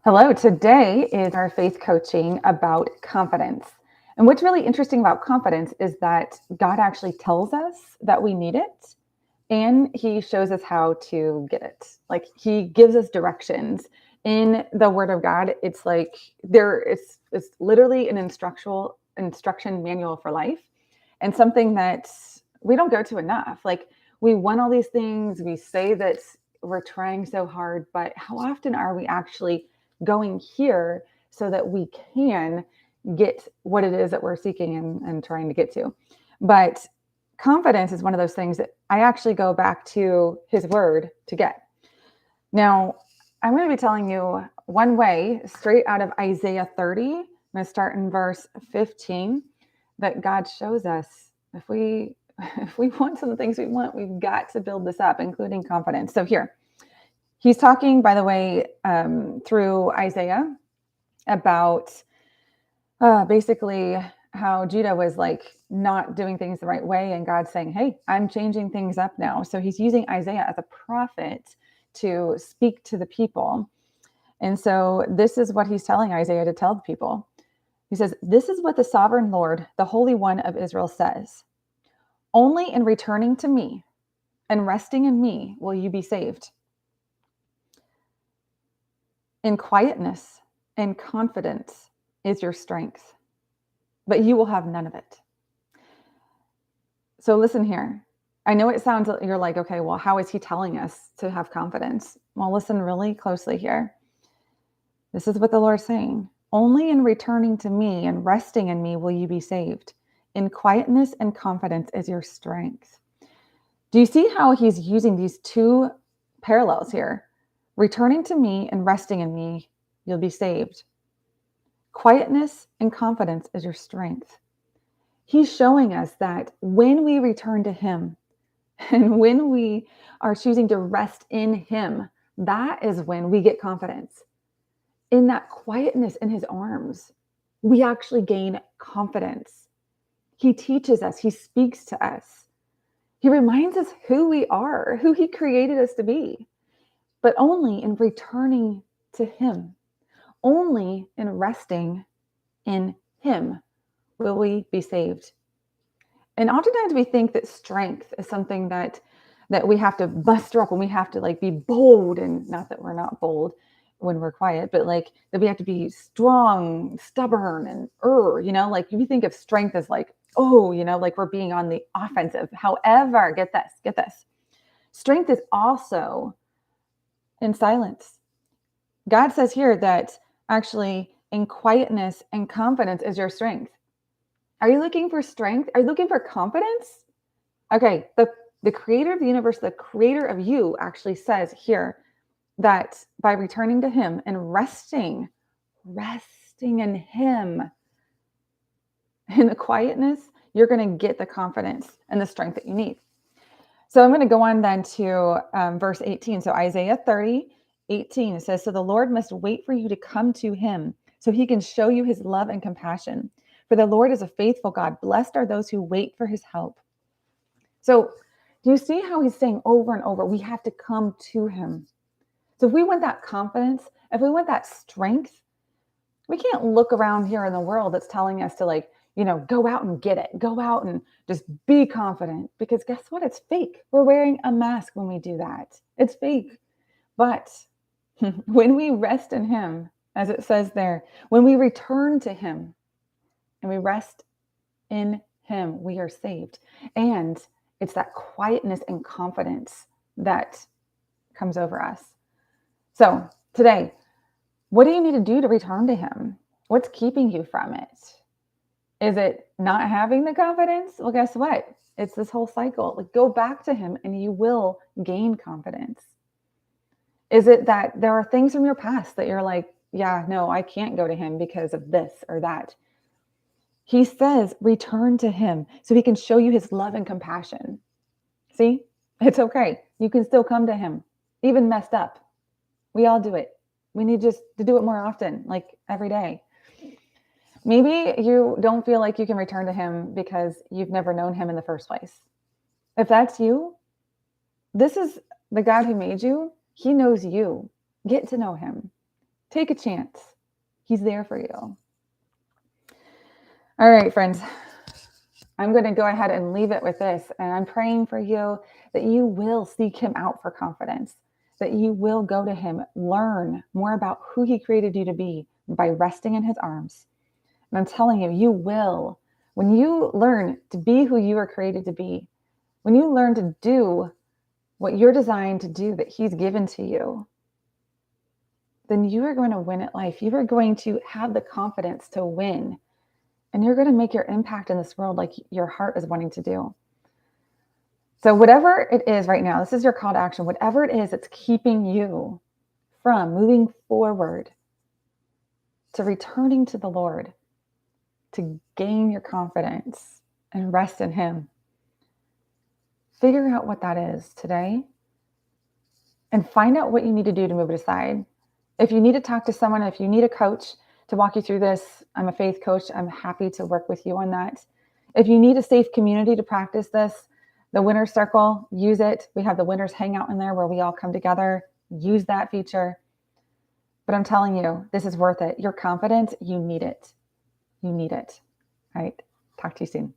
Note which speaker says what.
Speaker 1: Hello, today is our faith coaching about confidence. And what's really interesting about confidence is that God actually tells us that we need it and he shows us how to get it. Like he gives us directions in the word of God. It's like it's literally an instruction manual for life and something that we don't go to enough. Like we want all these things, we say that we're trying so hard, but how often are we actually going here so that we can get what it is that we're seeking and trying to get to? But confidence is one of those things that I actually go back to his word to get. Now, I'm going to be telling you one way straight out of Isaiah 30. I'm going to start in verse 15 that God shows us if we want some of the things we want, we've got to build this up, including confidence. So here, he's talking, by the way, through Isaiah about basically how Judah was like not doing things the right way, and God's saying, "Hey, I'm changing things up now." So he's using Isaiah as a prophet to speak to the people. And so this is what he's telling Isaiah to tell the people. He says, "This is what the sovereign Lord, the Holy One of Israel says. Only in returning to me and resting in me will you be saved. In quietness and confidence is your strength, but you will have none of it." So listen here. I know it sounds, you're like, okay, well, how is he telling us to have confidence? Well, listen really closely here. This is what the Lord's saying. Only in returning to me and resting in me will you be saved. In quietness and confidence is your strength. Do you see how he's using these two parallels here? Returning to me and resting in me, you'll be saved. Quietness and confidence is your strength. He's showing us that when we return to him and when we are choosing to rest in him, that is when we get confidence. In that quietness in his arms, we actually gain confidence. He teaches us, he speaks to us. He reminds us who we are, who he created us to be, but only in returning to him, only in resting in him will we be saved. And oftentimes we think that strength is something that we have to muster up and we have to like be bold, and not that we're not bold when we're quiet, but like that we have to be strong, stubborn, and like if you think of strength as like, oh, like we're being on the offensive. However, get this. Strength is also in silence. God says here that actually in quietness and confidence is your strength. Are you looking for strength? Are you looking for confidence? Okay, the creator of the universe, the creator of you actually says here that by returning to him and resting in him in the quietness, you're going to get the confidence and the strength that you need. So I'm going to go on then to verse 18. So Isaiah 30:18, it says, "So the Lord must wait for you to come to him so he can show you his love and compassion. For the Lord is a faithful God. Blessed are those who wait for his help." So do you see how he's saying over and over, we have to come to him? So if we want that confidence, if we want that strength, we can't look around here in the world that's telling us to like, go out and get it. Go out and just be confident, because guess what? It's fake. We're wearing a mask when we do that. It's fake. But when we rest in him, as it says there, when we return to him and we rest in him, we are saved. And it's that quietness and confidence that comes over us. So today, what do you need to do to return to him? What's keeping you from it? Is it not having the confidence? Well, guess what? It's this whole cycle. Like, go back to him and you will gain confidence. Is it that there are things from your past that you're like, yeah, no, I can't go to him because of this or that? He says, return to him so he can show you his love and compassion. See, it's okay. You can still come to him, even messed up. We all do it. We need just to do it more often, like every day. Maybe you don't feel like you can return to him because you've never known him in the first place. If that's you, this is the God who made you. He knows you. Get to know him. Take a chance. He's there for you. All right, friends. I'm going to go ahead and leave it with this. And I'm praying for you that you will seek him out for confidence, that you will go to him, learn more about who he created you to be by resting in his arms. And I'm telling you, you will. When you learn to be who you were created to be, when you learn to do what you're designed to do that he's given to you, then you are going to win at life. You are going to have the confidence to win. And you're going to make your impact in this world like your heart is wanting to do. So whatever it is right now, this is your call to action. Whatever it is that's keeping you from moving forward, to returning to the Lord, to gain your confidence and rest in him. Figure out what that is today and find out what you need to do to move it aside. If you need to talk to someone, if you need a coach to walk you through this, I'm a faith coach. I'm happy to work with you on that. If you need a safe community to practice this, the Winners Circle, use it. We have the Winners Hangout in there where we all come together. Use that feature. But I'm telling you, this is worth it. You're confident. You need it. You need it. All right. Talk to you soon.